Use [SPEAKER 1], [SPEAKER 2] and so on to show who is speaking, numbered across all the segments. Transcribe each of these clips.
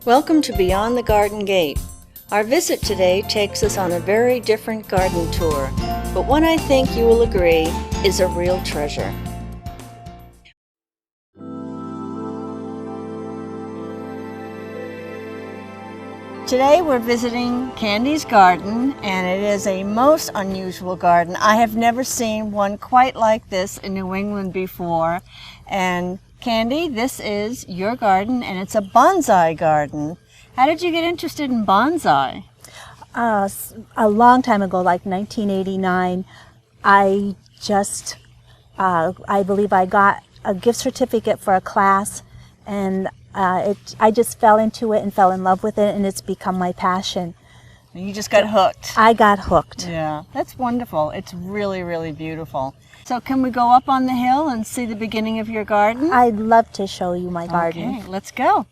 [SPEAKER 1] Welcome to Beyond the Garden Gate. Our visit today takes us on a very different garden tour, but one I think you will agree is a real treasure. Today we're visiting Candy's garden, and it is a most unusual garden. I have never seen one quite like this in New England before. And Candy, this is your garden, and it's a bonsai garden. How did you get interested in bonsai?
[SPEAKER 2] A long time ago, like 1989, I believe I got a gift certificate for a class, and I just fell into it and fell in love with it, and it's become my passion.
[SPEAKER 1] You just got hooked.
[SPEAKER 2] I got hooked.
[SPEAKER 1] Yeah, that's wonderful. It's really, really beautiful. So can we go up on the hill and see the beginning of your garden?
[SPEAKER 2] I'd love to show you my garden.
[SPEAKER 1] Okay, let's go.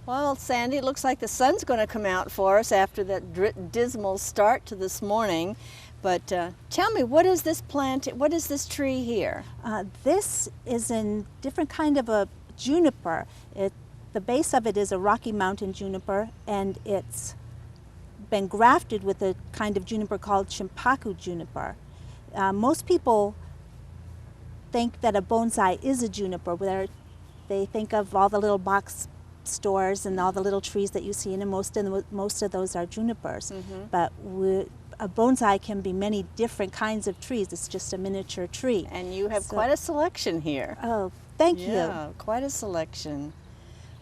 [SPEAKER 1] Well, Sandy, it looks like the sun's going to come out for us after that dismal start to this morning. But tell me, what is this plant? What is this tree here?
[SPEAKER 2] This is a different kind of a juniper. The base of it is a Rocky Mountain juniper, and it's been grafted with a kind of juniper called Shimpaku juniper. Most people think that a bonsai is a juniper, where they think of all the little box stores and all the little trees that you see, and most of those are junipers. Mm-hmm. But a bonsai can be many different kinds of trees. It's just a miniature tree.
[SPEAKER 1] And you have quite a selection here.
[SPEAKER 2] Oh, thank you.
[SPEAKER 1] Yeah, quite a selection.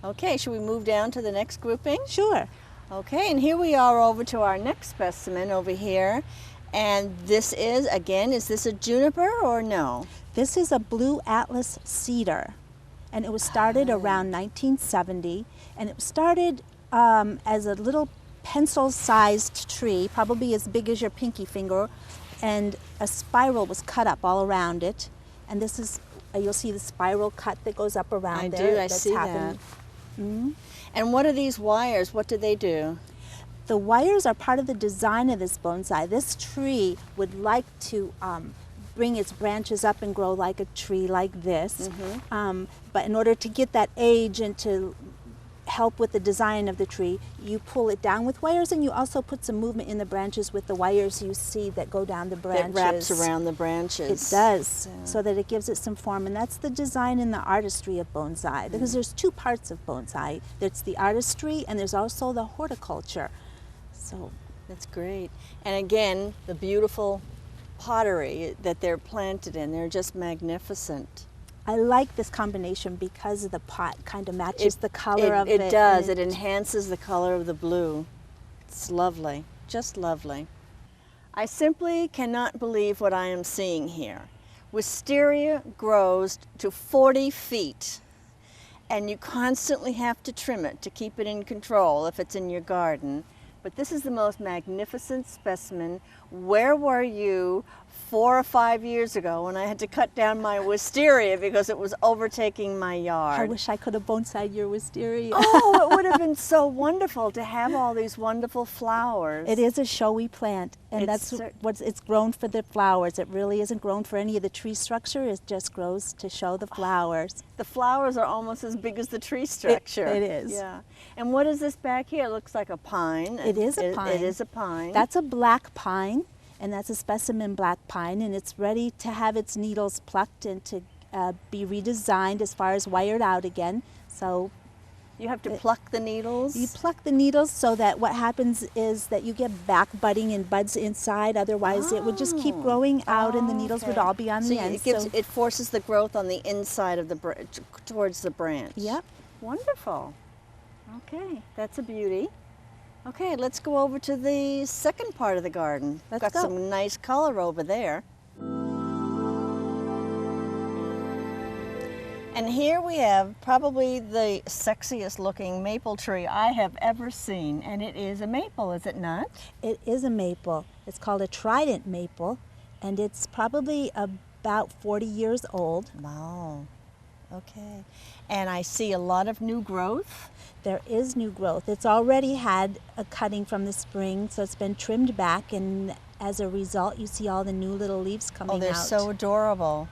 [SPEAKER 1] Okay, should we move down to the next grouping?
[SPEAKER 2] Sure.
[SPEAKER 1] Okay, and here we are over to our next specimen over here. And this is, again, is this a juniper or no?
[SPEAKER 2] This is a blue atlas cedar. And it was started around 1970. And it was started as a little pencil-sized tree, probably as big as your pinky finger, and a spiral was cut up all around it. And this is, you'll see the spiral cut that goes up around there.
[SPEAKER 1] I see that.
[SPEAKER 2] Mm-hmm.
[SPEAKER 1] And what are these wires? What do they do?
[SPEAKER 2] The wires are part of the design of this bonsai. This tree would like to bring its branches up and grow like a tree like this. Mm-hmm. But in order to get that age and to help with the design of the tree, you pull it down with wires, and you also put some movement in the branches with the wires you see that go down the branches.
[SPEAKER 1] It wraps around the branches.
[SPEAKER 2] It does, yeah. So that it gives it some form, and that's the design and the artistry of bonsai, because there's two parts of bonsai. There's the artistry, and there's also the horticulture. So
[SPEAKER 1] that's great. And again, the beautiful pottery that they're planted in, they're just magnificent.
[SPEAKER 2] I like this combination because the pot kind of matches the color of it.
[SPEAKER 1] It does. It enhances the color of the blue. It's lovely. Just lovely. I simply cannot believe what I am seeing here. Wisteria grows to 40 feet, and you constantly have to trim it to keep it in control if it's in your garden. But this is the most magnificent specimen. Where were you 4 or 5 years ago when I had to cut down my wisteria because it was overtaking my yard?
[SPEAKER 2] I wish I could have bonsai'd your wisteria.
[SPEAKER 1] Oh, it would have been so wonderful to have all these wonderful flowers.
[SPEAKER 2] It is a showy plant, and that's what it's grown for, the flowers. It really isn't grown for any of the tree structure. It just grows to show the flowers.
[SPEAKER 1] The flowers are almost as big as the tree structure.
[SPEAKER 2] It is.
[SPEAKER 1] Yeah. And what is this back here? It looks like a pine.
[SPEAKER 2] It is a pine.
[SPEAKER 1] It is a pine.
[SPEAKER 2] That's a black pine, and that's a specimen black pine, and it's ready to have its needles plucked and to be redesigned as far as wired out again. So
[SPEAKER 1] you have to pluck the needles?
[SPEAKER 2] You pluck the needles so that what happens is that you get back budding and buds inside. Otherwise, it would just keep growing out, and the needles would all be on the end.
[SPEAKER 1] It forces the growth on the inside of the towards the branch.
[SPEAKER 2] Yep.
[SPEAKER 1] Wonderful. Okay, that's a beauty. Okay, let's go over to the second part of the garden.
[SPEAKER 2] Let's
[SPEAKER 1] Got
[SPEAKER 2] go.
[SPEAKER 1] some nice color over there. And here we have probably the sexiest looking maple tree I have ever seen. And it is a maple, is it not?
[SPEAKER 2] It is a maple. It's called a trident maple, and it's probably about 40 years old.
[SPEAKER 1] Wow. Okay. And I see a lot of new growth.
[SPEAKER 2] There is new growth. It's already had a cutting from the spring, so it's been trimmed back, and as a result, you see all the new little leaves coming out.
[SPEAKER 1] Oh, they're so adorable.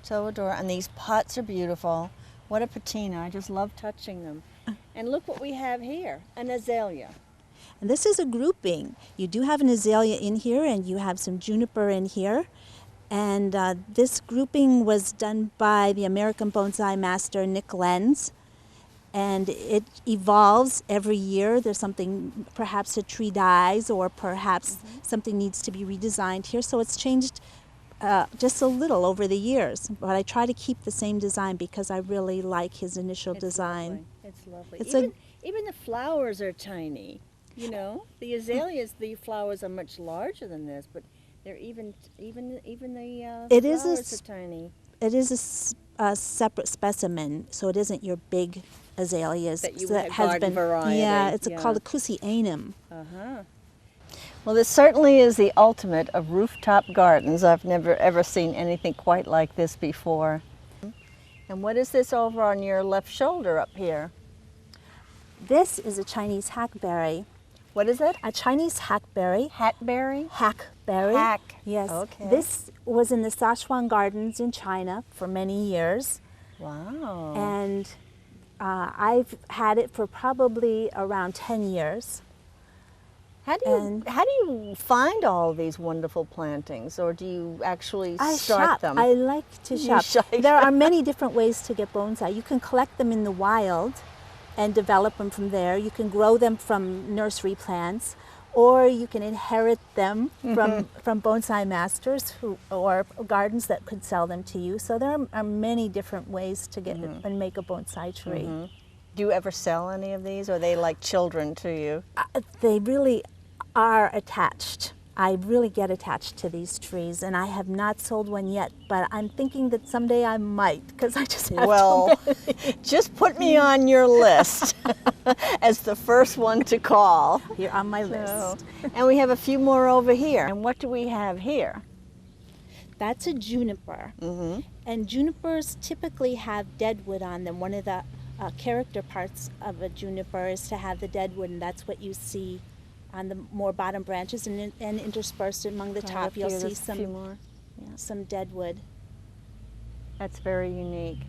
[SPEAKER 1] So adorable. And these pots are beautiful. What a patina. I just love touching them. And look what we have here, an azalea.
[SPEAKER 2] And this is a grouping. You do have an azalea in here, and you have some juniper in here. And this grouping was done by the American bonsai master, Nick Lenz. And it evolves every year. There's something, perhaps a tree dies, or perhaps something needs to be redesigned here. So it's changed just a little over the years. But I try to keep the same design because I really like his initial design.
[SPEAKER 1] Lovely. It's lovely. Even the flowers are tiny. You know, the azaleas, the flowers are much larger than this, but they're even the flowers are tiny.
[SPEAKER 2] It is a separate specimen, so it isn't your big azaleas
[SPEAKER 1] that has been variety.
[SPEAKER 2] Yeah, it's called a Cusianum.
[SPEAKER 1] Well, this certainly is the ultimate of rooftop gardens. I've never ever seen anything quite like this before. And what is this over on your left shoulder up here?
[SPEAKER 2] This is a Chinese hackberry.
[SPEAKER 1] What is it?
[SPEAKER 2] A Chinese hackberry.
[SPEAKER 1] Hackberry?
[SPEAKER 2] Hackberry.
[SPEAKER 1] Hack.
[SPEAKER 2] Yes.
[SPEAKER 1] Okay.
[SPEAKER 2] This was in the Sichuan Gardens in China for many years.
[SPEAKER 1] Wow.
[SPEAKER 2] And I've had it for probably around 10 years.
[SPEAKER 1] How do you find all these wonderful plantings, or do you actually start them?
[SPEAKER 2] I like to shop. There are many different ways to get bonsai. You can collect them in the wild and develop them from there. You can grow them from nursery plants, or you can inherit them from bonsai masters or gardens that could sell them to you. So there are many different ways to get and make a bonsai tree.
[SPEAKER 1] Do you ever sell any of these, or are they like children to you?
[SPEAKER 2] They really are attached. I really get attached to these trees, and I have not sold one yet, but I'm thinking that someday I might, because I just have
[SPEAKER 1] Well, just put me on your list as the first one to call.
[SPEAKER 2] You're on my list.
[SPEAKER 1] And we have a few more over here. And what do we have here?
[SPEAKER 2] That's a juniper. And junipers typically have deadwood on them. One of the character parts of a juniper is to have the deadwood, and that's what you see on the more bottom branches, and interspersed among the top, you'll see some deadwood.
[SPEAKER 1] That's very unique.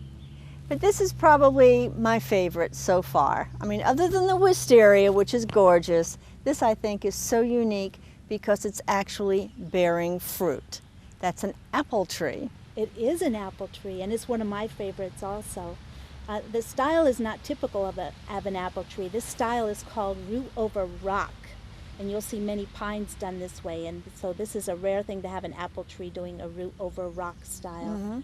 [SPEAKER 1] But this is probably my favorite so far. I mean, other than the wisteria, which is gorgeous, this I think is so unique because it's actually bearing fruit. That's an apple tree.
[SPEAKER 2] It is an apple tree, and it's one of my favorites also. The style is not typical of an apple tree. This style is called root over rock. And you'll see many pines done this way, and so this is a rare thing to have an apple tree doing a root over rock style.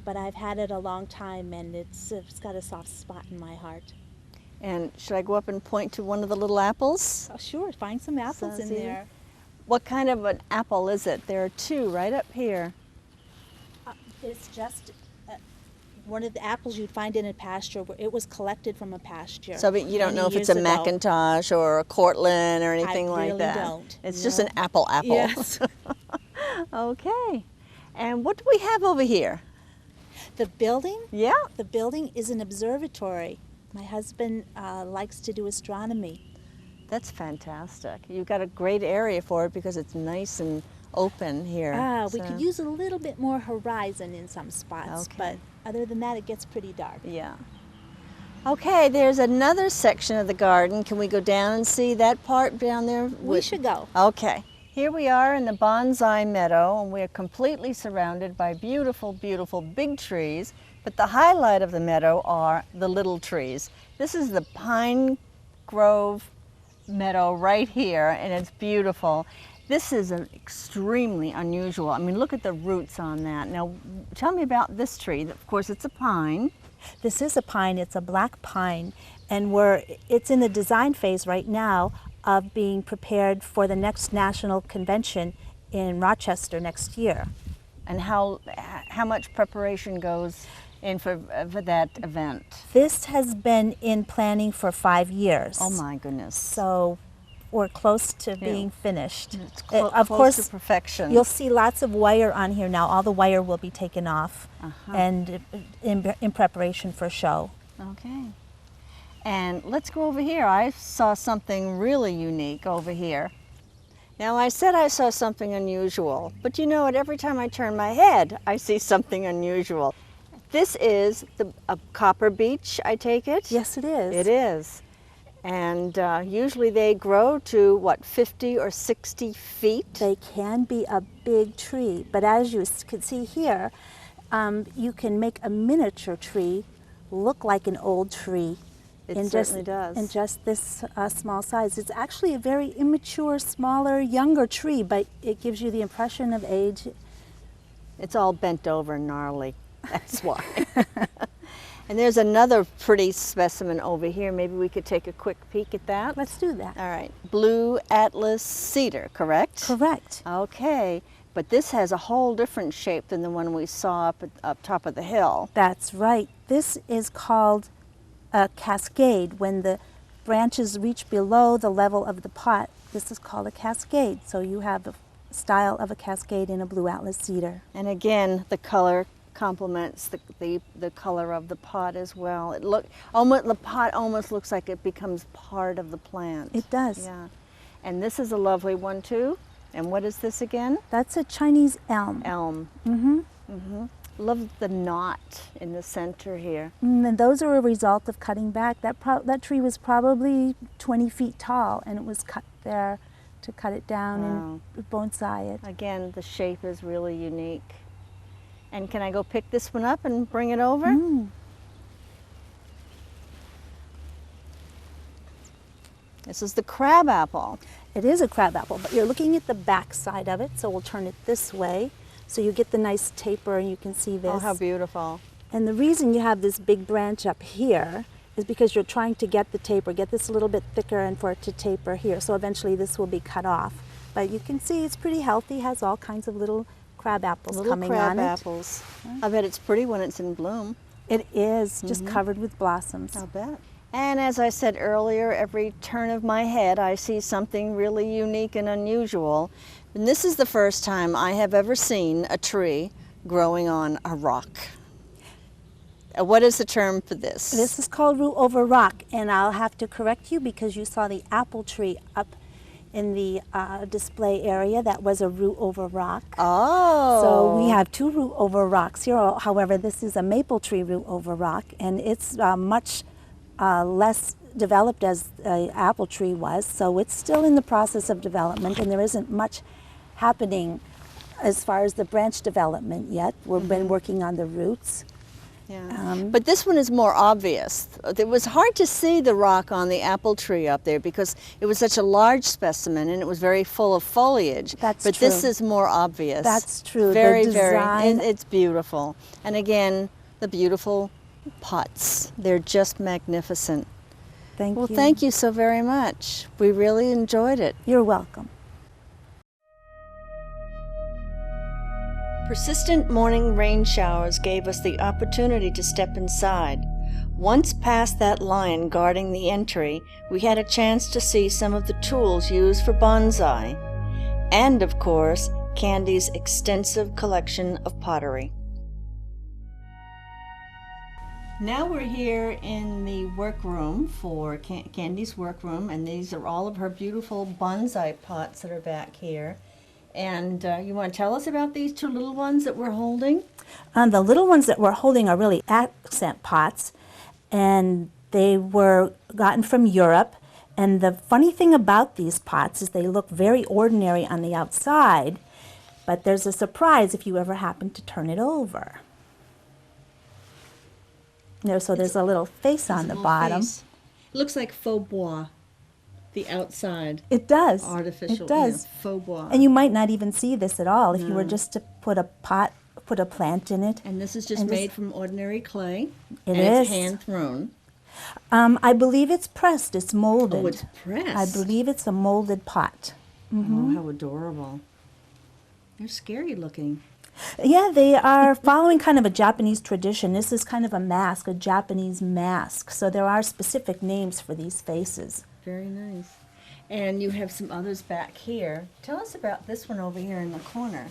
[SPEAKER 2] But I've had it a long time, and it's got a soft spot in my heart.
[SPEAKER 1] And should I go up and point to one of the little apples?
[SPEAKER 2] Oh, sure, find some apples in there.
[SPEAKER 1] What kind of an apple is it? There are two right up here.
[SPEAKER 2] It's just one of the apples you'd find in a pasture. It was collected from a pasture.
[SPEAKER 1] So but you don't know if it's a Macintosh or a Cortland or anything like that?
[SPEAKER 2] I really don't.
[SPEAKER 1] It's just an apple.
[SPEAKER 2] Yes.
[SPEAKER 1] Okay. And what do we have over here?
[SPEAKER 2] The building?
[SPEAKER 1] Yeah.
[SPEAKER 2] The building is an observatory. My husband likes to do astronomy.
[SPEAKER 1] That's fantastic. You've got a great area for it because it's nice and open here.
[SPEAKER 2] We could use a little bit more horizon in some spots, but other than that, it gets pretty dark.
[SPEAKER 1] Yeah. Okay, there's another section of the garden. Can we go down and see that part down there?
[SPEAKER 2] We should go.
[SPEAKER 1] Okay. Here we are in the bonsai meadow, and we're completely surrounded by beautiful, beautiful big trees. But the highlight of the meadow are the little trees. This is the Pine Grove meadow right here, and it's beautiful. This is an extremely unusual. I mean, look at the roots on that. Now, tell me about this tree. Of course, it's a pine.
[SPEAKER 2] This is a pine. It's a black pine, and it's in the design phase right now of being prepared for the next national convention in Rochester next year.
[SPEAKER 1] And how much preparation goes in for that event?
[SPEAKER 2] This has been in planning for 5 years.
[SPEAKER 1] Oh my goodness.
[SPEAKER 2] So we're close to being finished.
[SPEAKER 1] It's
[SPEAKER 2] Of
[SPEAKER 1] close
[SPEAKER 2] course,
[SPEAKER 1] to perfection.
[SPEAKER 2] you'll see lots of wire on here now. All the wire will be taken off and in preparation for show.
[SPEAKER 1] Okay. And let's go over here. I saw something really unique over here. Now, I said I saw something unusual, but you know what? Every time I turn my head, I see something unusual. This is a copper beech, I take it?
[SPEAKER 2] Yes, it is.
[SPEAKER 1] It is. And usually they grow to, what, 50 or 60 feet?
[SPEAKER 2] They can be a big tree, but as you can see here, you can make a miniature tree look like an old tree.
[SPEAKER 1] It certainly does.
[SPEAKER 2] In just this small size. It's actually a very immature, smaller, younger tree, but it gives you the impression of age.
[SPEAKER 1] It's all bent over and gnarly. That's why. And there's another pretty specimen over here. Maybe we could take a quick peek at that.
[SPEAKER 2] Let's do that.
[SPEAKER 1] All right. Blue Atlas cedar, correct?
[SPEAKER 2] Correct.
[SPEAKER 1] Okay. But this has a whole different shape than the one we saw up top of the hill.
[SPEAKER 2] That's right. This is called a cascade. When the branches reach below the level of the pot, this is called a cascade. So you have the style of a cascade in a blue Atlas cedar.
[SPEAKER 1] And again, the color complements the color of the pot as well. The pot almost looks like it becomes part of the plant.
[SPEAKER 2] It does.
[SPEAKER 1] Yeah. And this is a lovely one too. And what is this again?
[SPEAKER 2] That's a Chinese elm.
[SPEAKER 1] Elm.
[SPEAKER 2] Mm-hmm.
[SPEAKER 1] Mm-hmm. Love the knot in the center here.
[SPEAKER 2] And those are a result of cutting back. That tree was probably 20 feet tall, and it was cut there to cut it down and bonsai it.
[SPEAKER 1] Again, the shape is really unique. And can I go pick this one up and bring it over? This is the crabapple.
[SPEAKER 2] It is a crabapple, but you're looking at the back side of it, so we'll turn it this way. So you get the nice taper, and you can see this.
[SPEAKER 1] Oh, how beautiful.
[SPEAKER 2] And the reason you have this big branch up here is because you're trying to get the taper, get this a little bit thicker and for it to taper here. So eventually this will be cut off. But you can see it's pretty healthy, has all kinds of little crab apples coming on it.
[SPEAKER 1] Little crab apples. I bet it's pretty when it's in bloom.
[SPEAKER 2] It is, just covered with blossoms.
[SPEAKER 1] I'll bet. And as I said earlier, every turn of my head I see something really unique and unusual. And this is the first time I have ever seen a tree growing on a rock. What is the term for this?
[SPEAKER 2] This is called root over rock, and I'll have to correct you because you saw the apple tree up in the display area. That was a root over rock.
[SPEAKER 1] Oh.
[SPEAKER 2] So we have two root over rocks here. However, this is a maple tree root over rock, and it's much less developed as the apple tree was. So it's still in the process of development, and there isn't much happening as far as the branch development yet. We've been working on the roots.
[SPEAKER 1] Yeah. But this one is more obvious. It was hard to see the rock on the apple tree up there because it was such a large specimen and it was very full of foliage.
[SPEAKER 2] That's
[SPEAKER 1] but
[SPEAKER 2] true.
[SPEAKER 1] This is more obvious.
[SPEAKER 2] That's true.
[SPEAKER 1] Very,
[SPEAKER 2] the design,
[SPEAKER 1] it's beautiful. And again, the beautiful pots. They're just magnificent.
[SPEAKER 2] Thank you.
[SPEAKER 1] Well, thank you so very much. We really enjoyed it.
[SPEAKER 2] You're welcome.
[SPEAKER 1] Persistent morning rain showers gave us the opportunity to step inside. Once past that lion guarding the entry, we had a chance to see some of the tools used for bonsai, and of course, Candy's extensive collection of pottery. Now we're here in the workroom for Candy's workroom, and these are all of her beautiful bonsai pots that are back here. And you want to tell us about these two little ones that we're holding?
[SPEAKER 2] The little ones that we're holding are really accent pots, and they were gotten from Europe. And the funny thing about these pots is they look very ordinary on the outside, but there's a surprise if you ever happen to turn it over. So there's a little face on the bottom.
[SPEAKER 1] It looks like faux bois. The outside.
[SPEAKER 2] It does.
[SPEAKER 1] Artificial.
[SPEAKER 2] It does.
[SPEAKER 1] Yeah, faux bois.
[SPEAKER 2] And you might not even see this at all if you were just to put a plant in it.
[SPEAKER 1] And this is just made from ordinary clay.
[SPEAKER 2] It
[SPEAKER 1] It's
[SPEAKER 2] is.
[SPEAKER 1] hand thrown.
[SPEAKER 2] I believe it's pressed. It's molded.
[SPEAKER 1] Oh, it's pressed.
[SPEAKER 2] I believe it's a molded pot.
[SPEAKER 1] Oh, how adorable. They're scary looking.
[SPEAKER 2] Yeah, they are following kind of a Japanese tradition. This is kind of a mask, a Japanese mask. So there are specific names for these faces.
[SPEAKER 1] Very nice. And you have some others back here. Tell us about this one over here in the corner.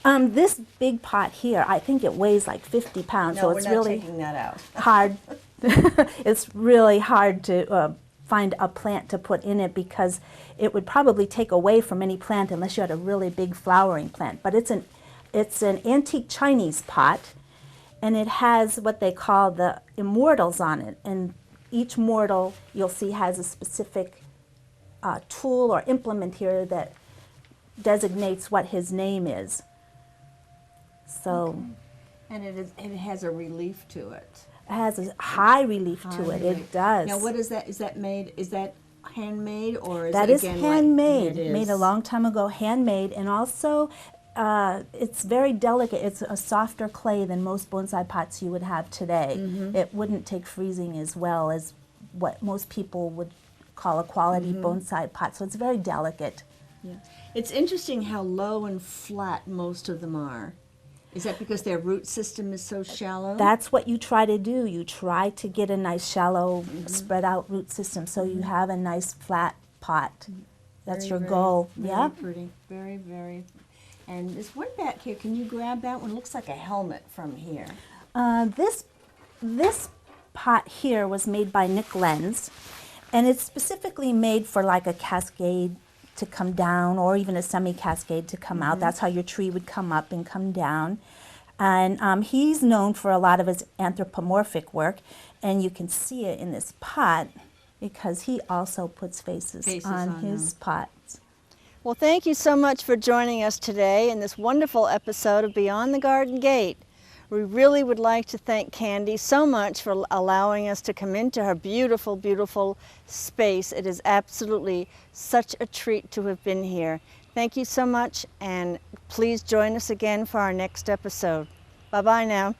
[SPEAKER 2] This big pot here, I think it weighs like 50 pounds,
[SPEAKER 1] No,
[SPEAKER 2] so
[SPEAKER 1] we're
[SPEAKER 2] it's
[SPEAKER 1] not
[SPEAKER 2] really
[SPEAKER 1] taking that out.
[SPEAKER 2] hard. It's really hard to find a plant to put in it because it would probably take away from any plant unless you had a really big flowering plant. But it's an antique Chinese pot, and it has what they call the immortals on it. And each mortal you'll see has a specific tool or implement here that designates what his name is. So.
[SPEAKER 1] Okay. And it has a relief to it.
[SPEAKER 2] It has a high relief to it. It does.
[SPEAKER 1] Now, what is that? Is that made? Is that handmade, or is
[SPEAKER 2] That
[SPEAKER 1] it
[SPEAKER 2] is
[SPEAKER 1] again
[SPEAKER 2] handmade.
[SPEAKER 1] Like,
[SPEAKER 2] made a long time ago, handmade, and also it's very delicate. It's a softer clay than most bonsai pots you would have today. It wouldn't take freezing as well as what most people would call a quality bonsai pot. So it's very delicate.
[SPEAKER 1] Yeah. It's interesting how low and flat most of them are. Is that because their root system is so shallow?
[SPEAKER 2] That's what you try to do. You try to get a nice shallow, spread out root system so you have a nice flat pot. That's your goal.
[SPEAKER 1] Very pretty. Very, very. And there's one back here. Can you grab that one? Looks like a helmet from here.
[SPEAKER 2] This pot here was made by Nick Lenz, and it's specifically made for like a cascade to come down or even a semi-cascade to come out. That's how your tree would come up and come down. And he's known for a lot of his anthropomorphic work, and you can see it in this pot because he also puts faces on his pots.
[SPEAKER 1] Well, thank you so much for joining us today in this wonderful episode of Beyond the Garden Gate. We really would like to thank Candy so much for allowing us to come into her beautiful, beautiful space. It is absolutely such a treat to have been here. Thank you so much, and please join us again for our next episode. Bye-bye now.